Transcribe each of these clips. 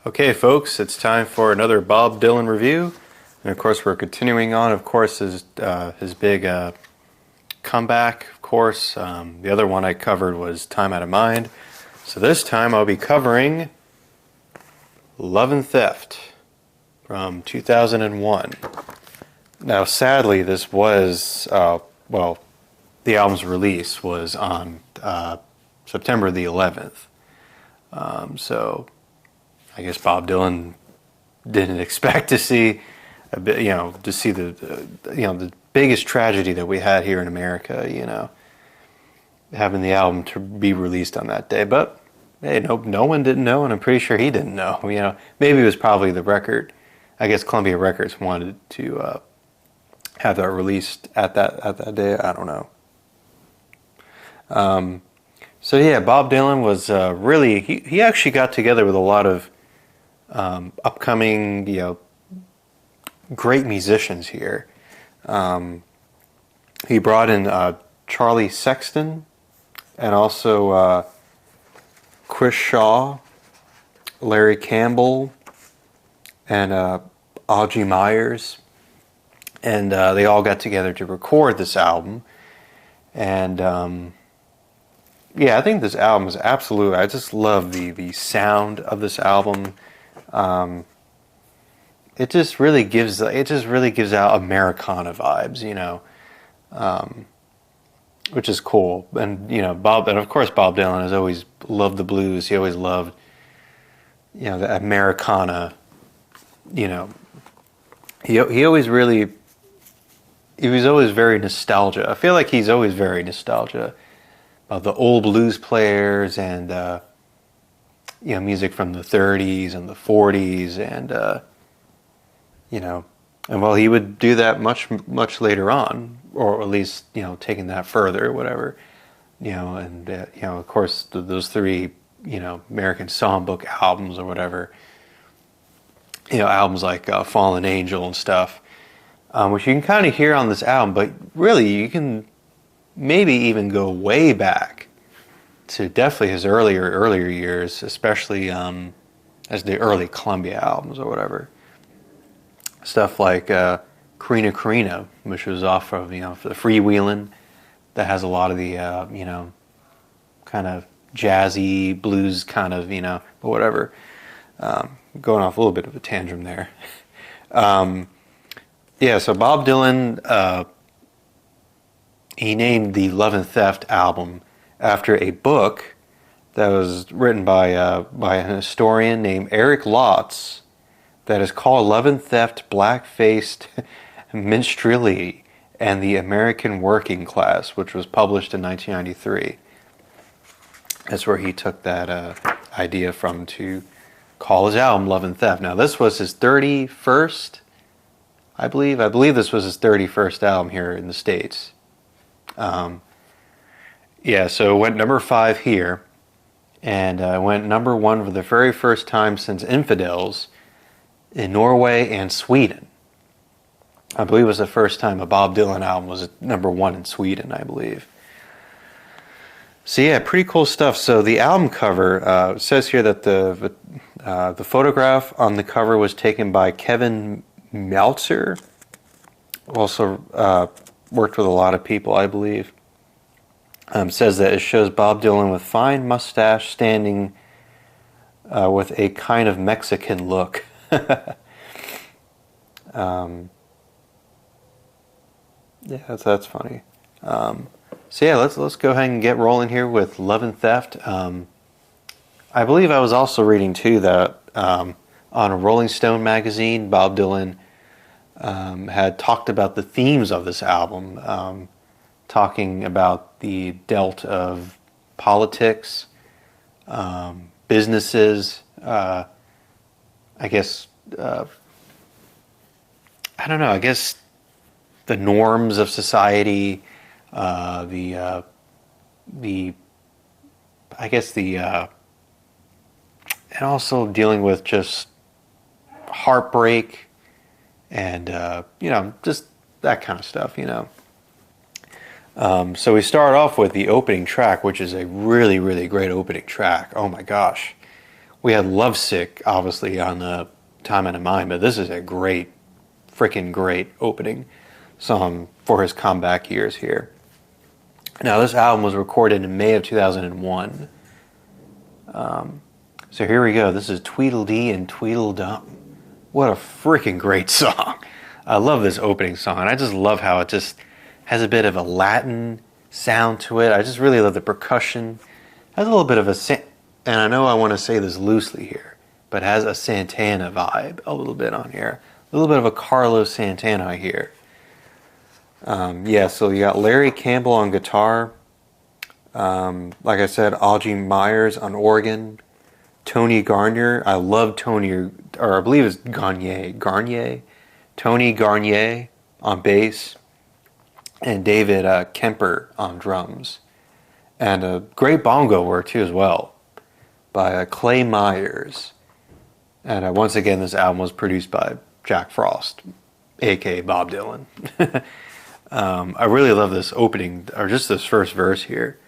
Okay, folks, it's time for another Bob Dylan review, and of course we're continuing on. Of course, his big comeback. Of course, the other one I covered was "Time Out of Mind." So this time I'll be covering "Love and Theft" from 2001. Now, sadly, this was the album's release was on September the 11th. So I guess Bob Dylan didn't expect to see a bit, to see the biggest tragedy that we had here in America, having the album to be released on that day. But hey, no one didn't know, and I'm pretty sure he didn't know. Maybe it was probably the record. I guess Columbia Records wanted to have that released at that day. I don't know. So yeah, Bob Dylan was really he actually got together with a lot of upcoming great musicians here. He brought in Charlie Sexton and also Chris Shaw, Larry Campbell, and Augie Myers, and they all got together to record this album. And I think this album is absolute. I just love the sound of this album. It just really gives out Americana vibes, which is cool. And of course Bob Dylan has always loved the blues. He always loved the Americana. He was always very nostalgia. I feel like he's always very nostalgia about the old blues players and music from the 30s and the 40s and while he would do that much later on, or at least taking that further, whatever, and of course those three American Songbook albums or whatever, albums like Fallen Angel and stuff, which you can kind of hear on this album, but really you can maybe even go way back to definitely his earlier years, especially as the early Columbia albums or whatever. Stuff like Carina Carina, which was off of the Freewheelin', that has a lot of the kind of jazzy blues kind of but whatever. Going off a little bit of a tangent there. So Bob Dylan, he named the Love and Theft album after a book that was written by an historian named Eric Lotz that is called Love and Theft, Black-Faced Minstrelsy and the American Working Class, which was published in 1993. That's where he took that idea from to call his album Love and Theft. Now, this was his 31st, I believe this was his 31st album here in the States. So it went number 5 here, and went number 1 for the very first time since Infidels in Norway and Sweden. I believe it was the first time a Bob Dylan album was number 1 in Sweden, I believe. So yeah, pretty cool stuff. So the album cover says here that the photograph on the cover was taken by Kevin Meltzer. Also worked with a lot of people, I believe. Says that it shows Bob Dylan with fine mustache standing with a kind of Mexican look. That's funny. Let's go ahead and get rolling here with Love and Theft. I believe I was also reading too that on a Rolling Stone magazine, Bob Dylan had talked about the themes of this album, talking about the dealt of politics, businesses, I guess the norms of society, and also dealing with just heartbreak and just that kind of stuff. So we start off with the opening track, which is a really, really great opening track. Oh my gosh. We had Lovesick, obviously, on Time Out of Mind, but this is a great, freaking great opening song for his comeback years here. Now, this album was recorded in May of 2001. So here we go. This is Tweedledee and Tweedledum. What a freaking great song. I love this opening song. And I just love how it just has a bit of a Latin sound to it. I just really love the percussion. It has a little bit of and I know I want to say this loosely here, but it has a Santana vibe a little bit on here. A little bit of a Carlos Santana here. So you got Larry Campbell on guitar. Like I said, Augie Myers on organ. Tony Garnier. I love Tony, or I believe it's Garnier. Tony Garnier on bass. And David Kemper on drums. And a great bongo work too as well by Clay Myers. And once again, this album was produced by Jack Frost, aka Bob Dylan. I really love this opening, or just this first verse here.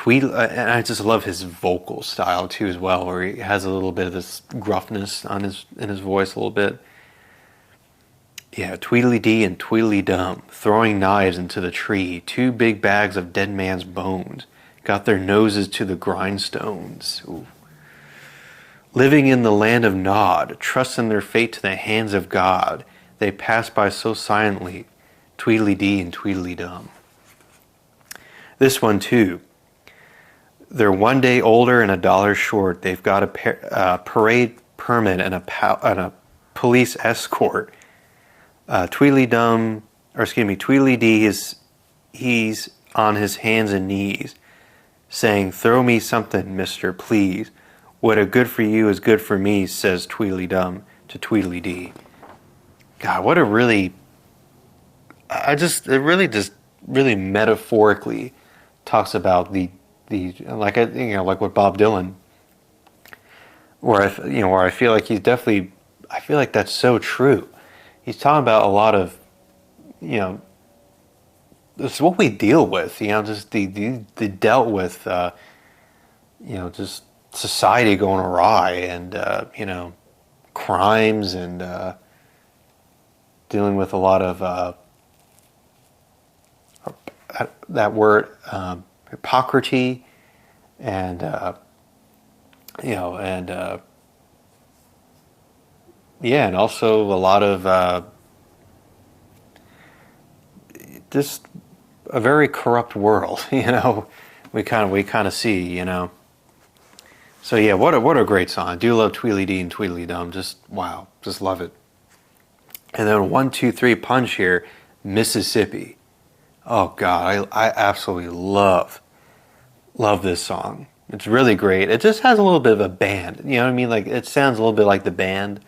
And I just love his vocal style too as well, where he has a little bit of this gruffness in his voice a little bit. Yeah, Tweedledee and Tweedledum, throwing knives into the tree, 2 big bags of dead man's bones, got their noses to the grindstones. Ooh. Living in the land of Nod, trusting their fate to the hands of God, they pass by so silently, Tweedledee and Tweedledum. This one too. They're one day older and $1 short. They've got a parade permit and a police escort. Tweedledee he's on his hands and knees, saying, "Throw me something, mister, please. What a good for you is good for me," says Tweedledum to Tweedledee. God, what a really... it really metaphorically talks about the like what Bob Dylan, where I feel like I feel like that's so true. He's talking about a lot of, this is what we deal with, just the dealt with, just society going awry and crimes and dealing with a lot of that word hypocrisy and and also a lot of just a very corrupt world. We kind of see. So yeah, what a great song. I do love Tweedledee and Tweedledum. Just wow, just love it. And then 1, 2, 3 punch here, Mississippi. Oh God, I absolutely love this song. It's really great. It just has a little bit of a band. You know what I mean? Like it sounds a little bit like the band,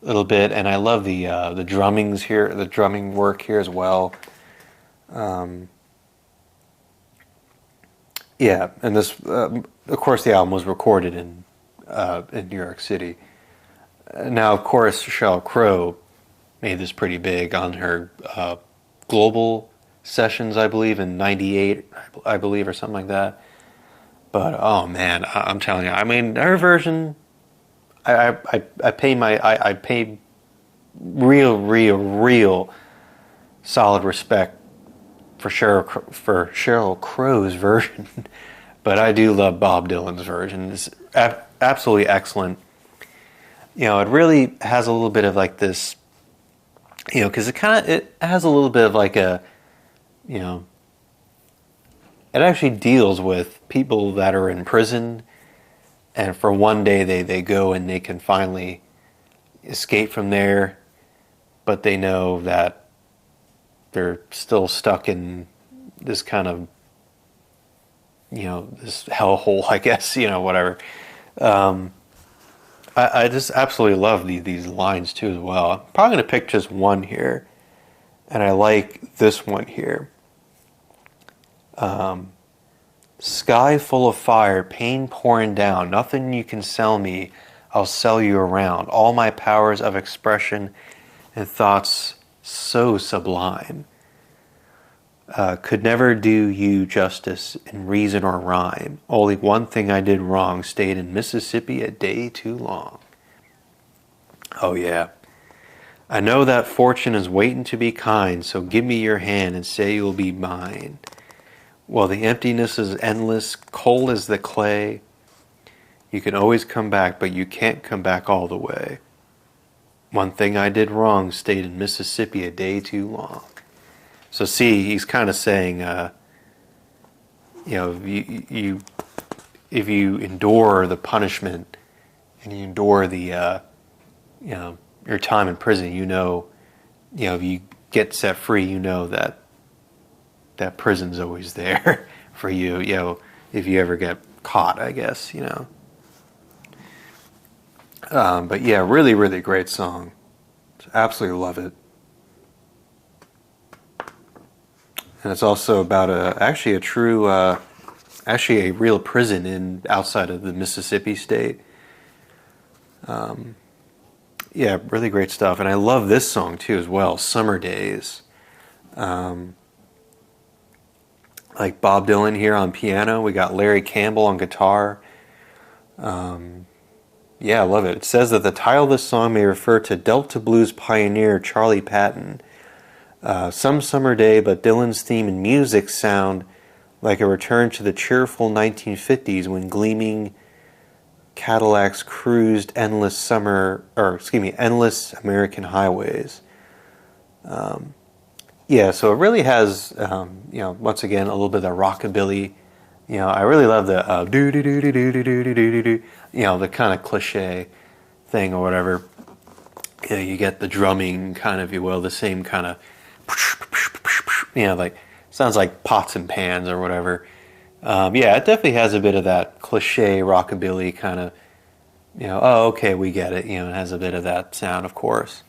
a little bit. And I love the drummings here, the drumming work here as well. And this, of course, the album was recorded in New York City. Now, of course, Sheryl Crow made this pretty big on her Global Sessions, I believe, in '98, I believe, or something like that. But oh man, I'm telling you, I mean, her version, I pay real solid respect for Sheryl Crow's version, but I do love Bob Dylan's version. It's absolutely excellent. It really has a little bit of like this, because it has a little bit of like a, it actually deals with people that are in prison, and for one day they go and they can finally escape from there, but they know that they're still stuck in this kind of, this hellhole, I guess, whatever. I just absolutely love these lines too as well. I'm probably going to pick just one here, and I like this one here. Sky full of fire, pain pouring down, nothing you can sell me, I'll sell you around, all my powers of expression and thoughts so sublime. Could never do you justice in reason or rhyme. Only one thing I did wrong, stayed in Mississippi a day too long. Oh yeah. I know that fortune is waiting to be kind, so give me your hand and say you'll be mine. While the emptiness is endless, cold as the clay, you can always come back, but you can't come back all the way. One thing I did wrong, stayed in Mississippi a day too long. So see, he's kind of saying, if you endure the punishment and you endure the, your time in prison, if you get set free, that prison's always there for you, if you ever get caught, I guess, But yeah, really, really great song. Absolutely love it. And it's also about actually a real prison outside of the Mississippi state. Yeah, really great stuff. And I love this song too as well, Summer Days. Like Bob Dylan here on piano. We got Larry Campbell on guitar. Yeah, I love it. It says that the title of this song may refer to Delta blues pioneer Charlie Patton. Some summer day, but Dylan's theme and music sound like a return to the cheerful 1950s when gleaming Cadillacs cruised endless American highways. Yeah, so it really has, once again, a little bit of rockabilly. I really love the do do do do do do do do do, the kind of cliche thing or whatever. You get the drumming kind of, if you will, the same kind of, like sounds like pots and pans or whatever. Yeah, it definitely has a bit of that cliche rockabilly kind of, oh, okay, we get it. It has a bit of that sound, of course.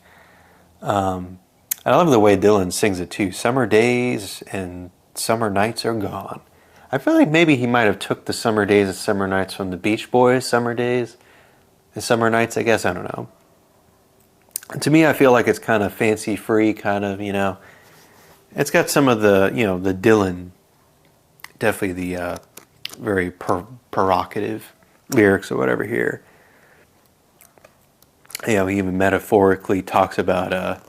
I love the way Dylan sings it too. Summer days and summer nights are gone. I feel like maybe he might have took the summer days and summer nights from the Beach Boys, summer days and summer nights, I guess. I don't know. And to me, I feel like it's kind of fancy free, kind of, It's got some of the, the Dylan, definitely the very provocative lyrics or whatever here. He even metaphorically talks about, a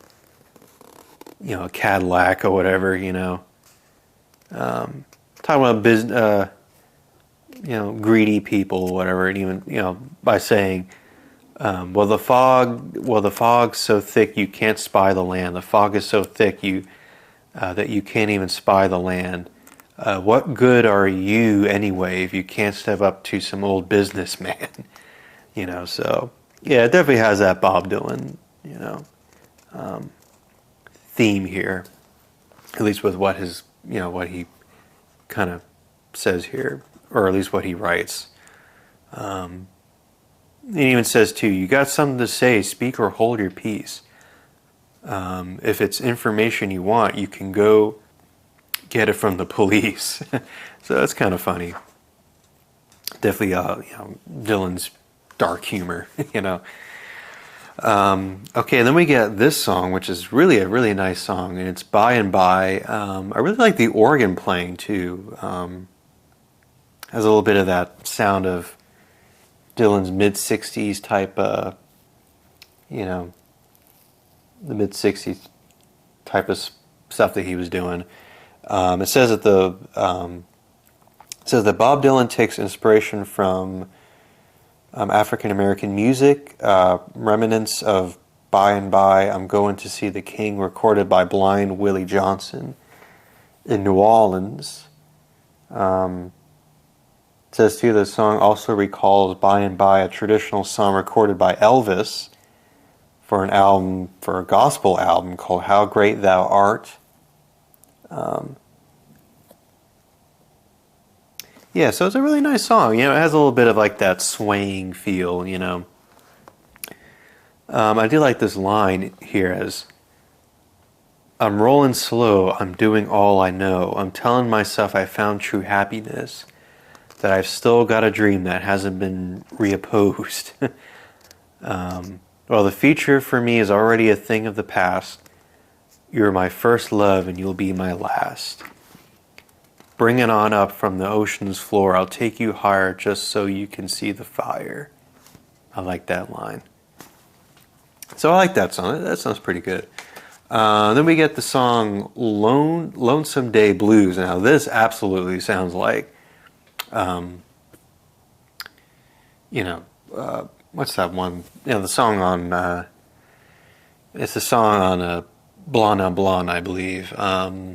Cadillac or whatever, talking about business, greedy people or whatever, and even, by saying, well, the fog's so thick you can't spy the land. The fog is so thick that you can't even spy the land. What good are you anyway if you can't step up to some old businessman? So yeah, it definitely has that Bob Dylan, theme here, at least with what what he kind of says here, or at least what he writes. It even says too, you got something to say, speak or hold your peace. If it's information you want, you can go get it from the police. So that's kind of funny. Definitely, Dylan's dark humor, Okay, and then we get this song, which is really a really nice song, and it's By and By. I really like the organ playing too. Has a little bit of that sound of Dylan's mid-60s type, the mid-60s type of stuff that he was doing. It says that Bob Dylan takes inspiration from African American music, remnants of By and By, I'm Going to See the King, recorded by Blind Willie Johnson in New Orleans. It says too, the song also recalls By and By, a traditional song recorded by Elvis for a gospel album called How Great Thou Art. Yeah, so it's a really nice song. It has a little bit of like that swaying feel, I do like this line here as, I'm rolling slow, I'm doing all I know. I'm telling myself I found true happiness, that I've still got a dream that hasn't been reopposed. Well, the future for me is already a thing of the past. You're my first love and you'll be my last. Bring it on up from the ocean's floor. I'll take you higher just so you can see the fire. I like that line. So I like that song. That sounds pretty good. Then we get the song Lonesome Day Blues. Now this absolutely sounds like, what's that one? The song on, it's a song on Blonde on Blonde, I believe. I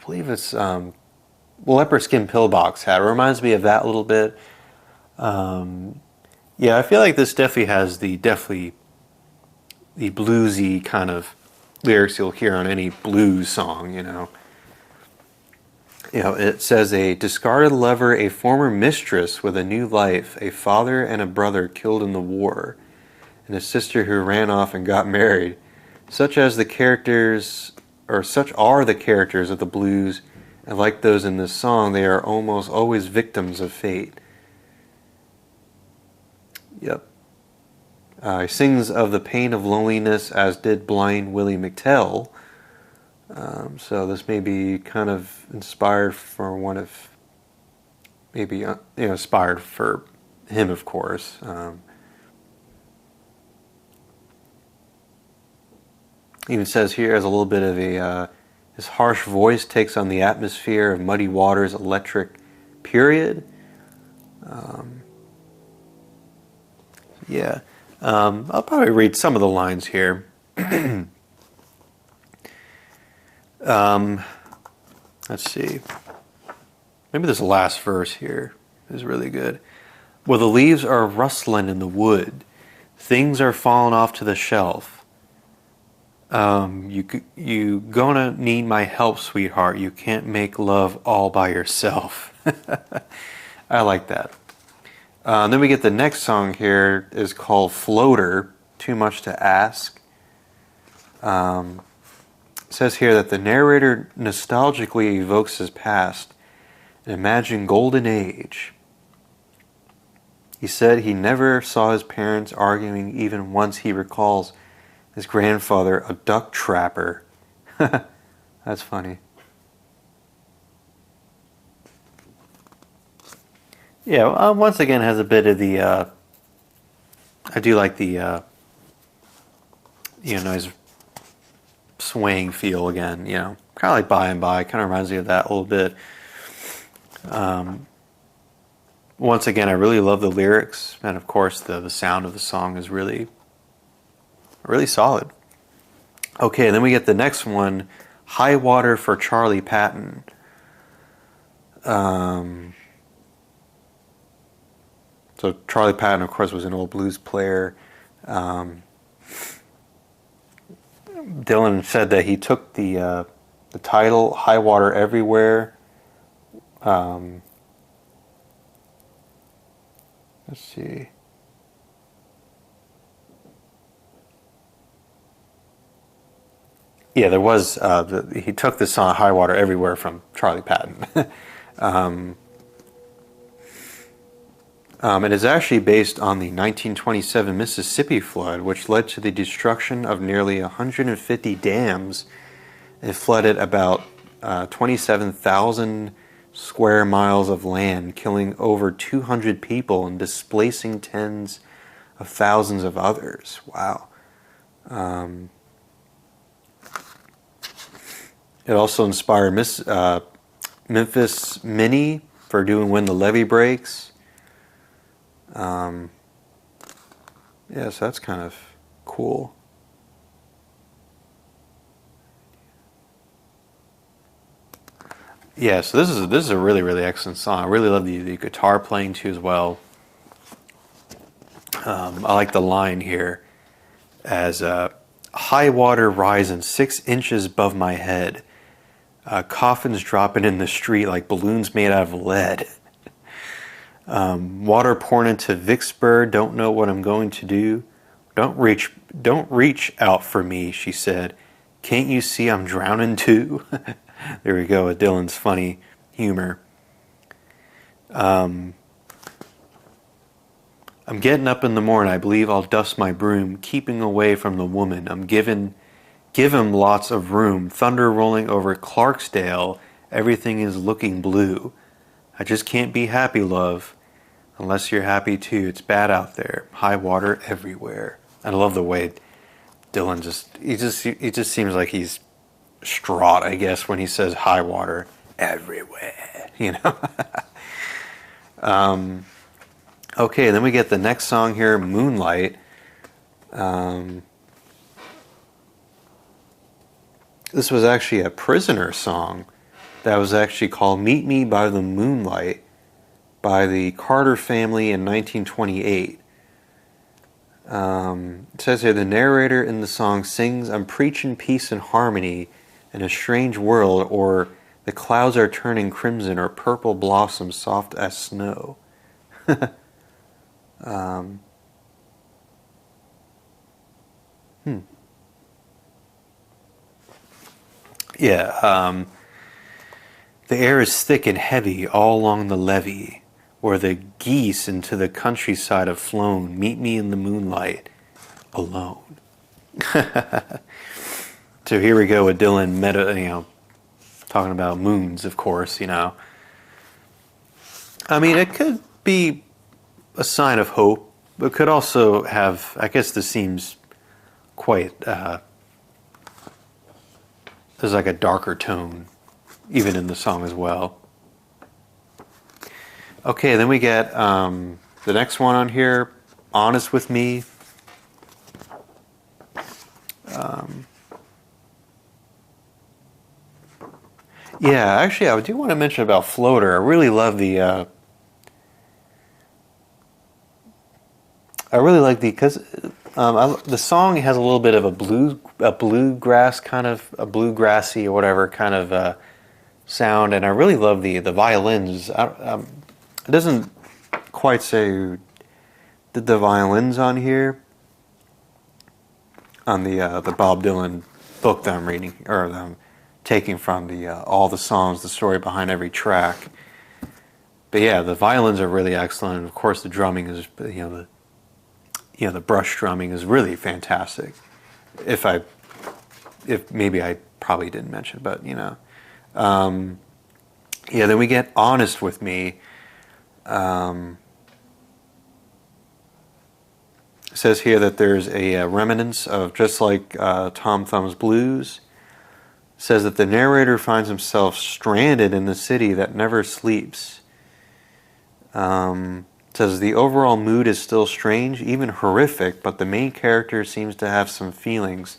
believe it's Leopard Skin Pillbox Hat. It reminds me of that a little bit. Yeah, I feel like this definitely has the bluesy kind of lyrics you'll hear on any blues song, it says a discarded lover, a former mistress with a new life, a father and a brother killed in the war, and a sister who ran off and got married. Such are the characters of the blues, and like those in this song, they are almost always victims of fate. Yep. He sings of the pain of loneliness, as did blind Willie McTell. So this may be kind of inspired for inspired for him, of course. Even says here as a little bit of his harsh voice takes on the atmosphere of Muddy Waters' electric period. Yeah. I'll probably read some of the lines here. Let's see. Maybe this last verse here is really good. Well, the leaves are rustling in the wood. Things are falling off to the shelf. You gonna need my help, sweetheart. You can't make love all by yourself. I like that. Then we get the next song here is called Floater, Too Much to Ask. It says here that the narrator nostalgically evokes his past and imagined golden age. He said he never saw his parents arguing even once he recalls his grandfather a duck trapper. That's funny. Yeah, once again has a bit of the, I do like the, nice swaying feel again, kind of like By and By, kind of reminds me of that a little bit. Once again, I really love the lyrics, and of course the sound of the song is really, really solid. Okay, then we get the next one, High Water for Charlie Patton. So Charlie Patton, of course, was an old blues player. Dylan said that he took the title "High Water Everywhere." Let's see. Yeah, there was. He took the song "High Water Everywhere" from Charlie Patton. It is actually based on the 1927 Mississippi flood, which led to the destruction of nearly 150 dams. It flooded about 27,000 square miles of land, killing over 200 people and displacing tens of thousands of others. Wow. It also inspired Memphis Minnie for doing When the Levee Breaks. So that's kind of cool. Yeah, so this is a really, really excellent song. I really love the guitar playing too as well. I like the line here as high water rising 6 inches above my head. Coffins dropping in the street like balloons made out of lead. Water pouring into Vicksburg, don't know what I'm going to do. Don't reach out for me, she said. Can't you see I'm drowning too? There we go with Dylan's funny humor. I'm getting up in the morning. I believe I'll dust my broom, keeping away from the woman. Give him lots of room. Thunder rolling over Clarksdale Everything is looking blue. I just can't be happy, love, unless you're happy too. It's bad out there. High water everywhere. I love the way Dylan he just seems like he's distraught, I guess, when he says high water everywhere, you know. Okay, then we get the next song here, Moonlight. This was actually a Prisoner song that was actually called Meet Me by the Moonlight by the Carter Family in 1928. It says here, the narrator in the song sings, I'm preaching peace and harmony in a strange world, or the clouds are turning crimson, or purple blossoms soft as snow. um, Yeah, the air is thick and heavy all along the levee, where the geese into the countryside have flown. Meet me in the moonlight, alone. So here we go with Dylan talking about moons, of course, I mean, it could be a sign of hope, but could also have, I guess this seems quite, there's like a darker tone, even in the song as well. Okay, then we get the next one on here, Honest with Me. Yeah, actually, I do want to mention about Floater. I really love because the song has a little bit of a bluegrass kind of a bluegrassy or whatever kind of sound, and I really love the violins. It doesn't quite say the violins on here on the Bob Dylan book that I'm reading, or that I'm taking from the all the songs, the story behind every track. But yeah, the violins are really excellent, and of course the drumming is the brush drumming is really fantastic. If maybe I probably didn't mention, but then we get Honest with Me. It says here that there's a remnants of just like Tom Thumb's Blues. It says that the narrator finds himself stranded in the city that never sleeps. It says the overall mood is still strange, even horrific, but the main character seems to have some feelings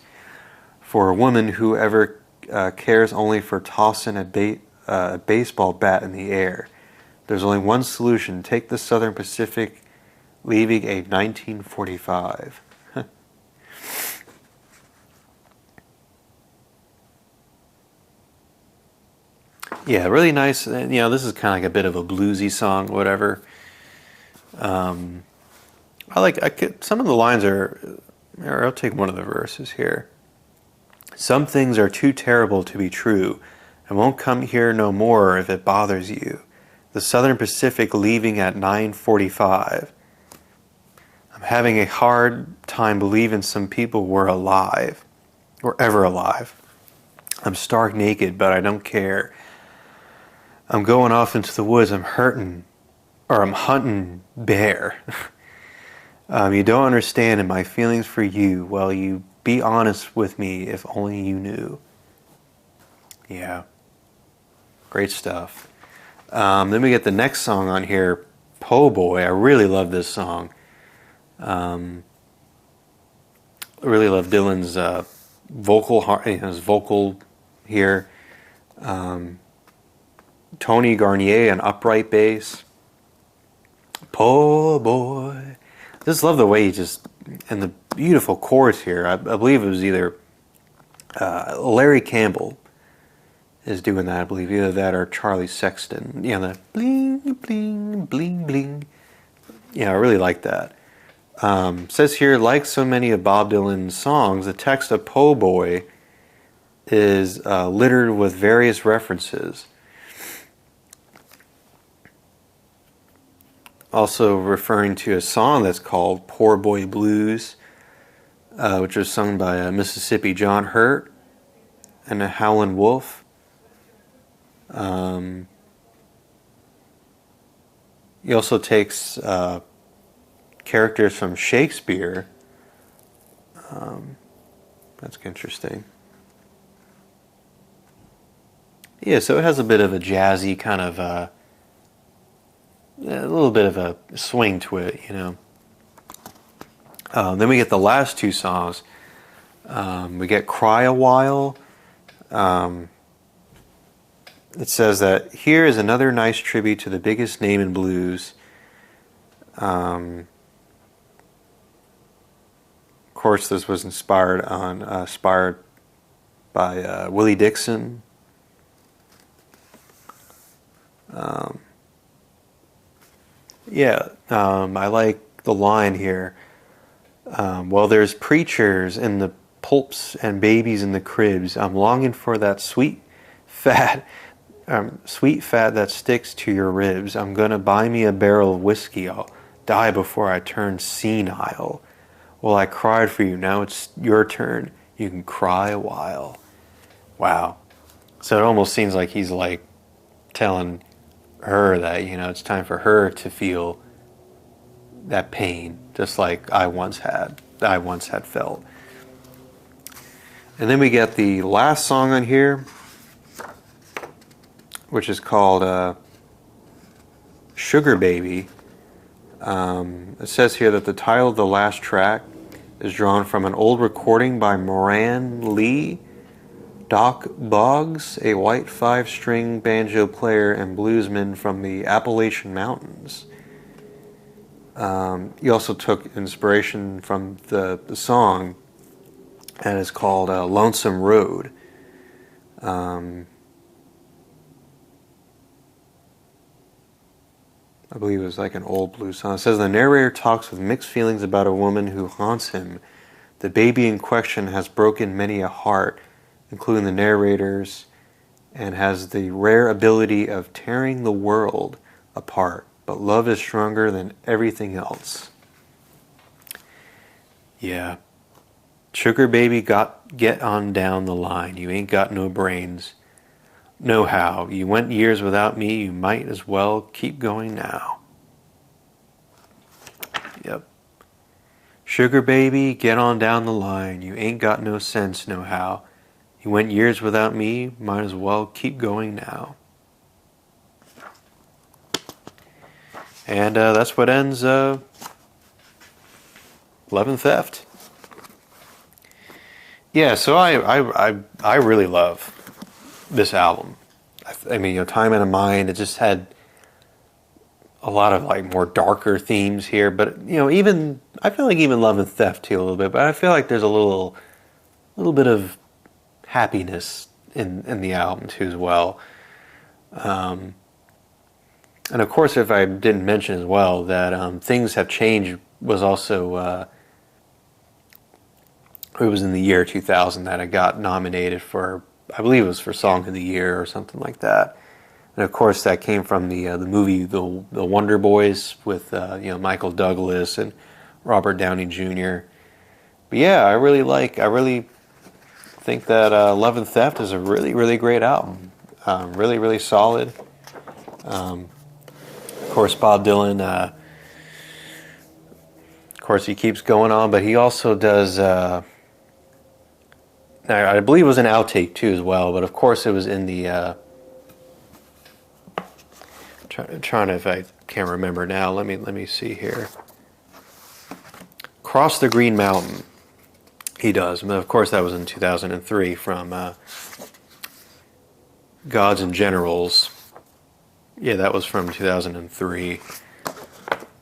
for a woman who ever cares only for tossing a baseball bat in the air. There's only one solution: take the Southern Pacific, leaving a 1945. Yeah, really nice. This is kind of like a bit of a bluesy song, whatever. Some of the lines or I'll take one of the verses here. Some things are too terrible to be true. I won't come here no more if it bothers you. The Southern Pacific leaving at 9:45. I'm having a hard time believing some people were alive, or ever alive. I'm stark naked, but I don't care. I'm going off into the woods. I'm hunting bear. You don't understand, and my feelings for you. Well, you be honest with me, if only you knew. Yeah, great stuff. Then we get the next song on here, Po' Boy. I really love this song. I really love Dylan's his vocal here. Tony Garnier on upright bass. Po' Boy. Just love the way he and the beautiful chorus here. I believe it was either Larry Campbell is doing that, I believe. Either that or Charlie Sexton. The bling, bling, bling, bling. Yeah, I really like that. Says here, like so many of Bob Dylan's songs, the text of Po' Boy is littered with various references. Also referring to a song that's called Poor Boy Blues, which was sung by Mississippi John Hurt and a Howlin' Wolf. Um, he also takes characters from Shakespeare. That's interesting. Yeah, so it has a bit of a jazzy kind of, a little bit of a swing to it, you know. Then we get the last two songs. We get Cry a While. It says that here is another nice tribute to the biggest name in blues. Of course, this was inspired by Willie Dixon. I like the line here. Well, there's preachers in the pulps and babies in the cribs. I'm longing for that sweet fat that sticks to your ribs. I'm gonna buy me a barrel of whiskey. I'll die before I turn senile. Well, I cried for you. Now it's your turn. You can cry a while. Wow. So it almost seems like he's like telling her that, you know, it's time for her to feel that pain, just like I once had felt. And then we get the last song on here, which is called Sugar Baby. It says here that the title of the last track is drawn from an old recording by Moran Lee. Doc Boggs, a white 5-string banjo player and bluesman from the Appalachian Mountains. He also took inspiration from the song, and it's called Lonesome Road. I believe it was like an old blues song. It says the narrator talks with mixed feelings about a woman who haunts him. The baby in question has broken many a heart, including the narrator's, and has the rare ability of tearing the world apart. But love is stronger than everything else. Yeah. Sugar baby, get on down the line. You ain't got no brains. No how. You went years without me. You might as well keep going now. Yep. Sugar baby, get on down the line. You ain't got no sense, no how. You went years without me. Might as well keep going now. And that's what ends Love and Theft. Yeah, so I really love this album. I mean, you know, Time Out of Mind, it just had a lot of like more darker themes here, but you know, even I feel like even Love and Theft too a little bit, but I feel like there's a little bit of happiness in the album too as well. And of course, if I didn't mention as well that Things Have Changed was also it was in the year 2000 that I got nominated for, I believe it was for Song of the Year or something like that. And of course, that came from the movie The Wonder Boys with you know, Michael Douglas and Robert Downey Jr. But yeah, I really think that Love and Theft is a really great album. Really solid. Of course, Bob Dylan. Of course, he keeps going on, but he also does. I believe it was an outtake too as well, but of course it was in the. Trying to, if I can't remember now. Let me see here. Cross the Green Mountain. He does, but of course that was in 2003 from Gods and Generals. Yeah, that was from 2003.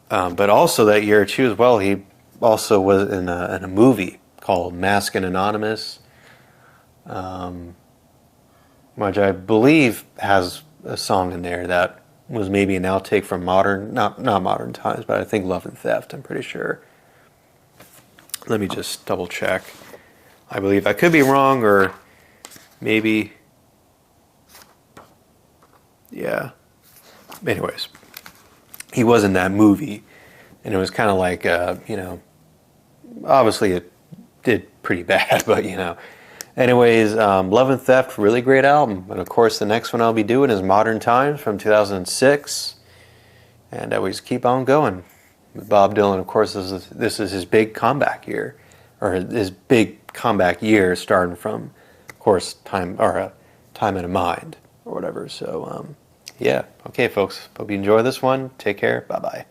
But also that year too as well, he also was in a movie called Mask and Anonymous, which I believe has a song in there that was maybe an outtake from not modern times, but I think Love and Theft, I'm pretty sure. Let me just double check. I believe I could be wrong, or maybe, yeah. Anyways, he was in that movie, and it was kind of like, you know, obviously it did pretty bad, but you know, Anyways, Love and Theft, really great album. And of course, the next one I'll be doing is Modern Times from 2006. And I always keep on going. With Bob Dylan, of course, this is his big comeback year, or his big comeback year, starting from, of course, Time in a Mind or whatever. So, yeah. Okay, folks. Hope you enjoy this one. Take care. Bye bye.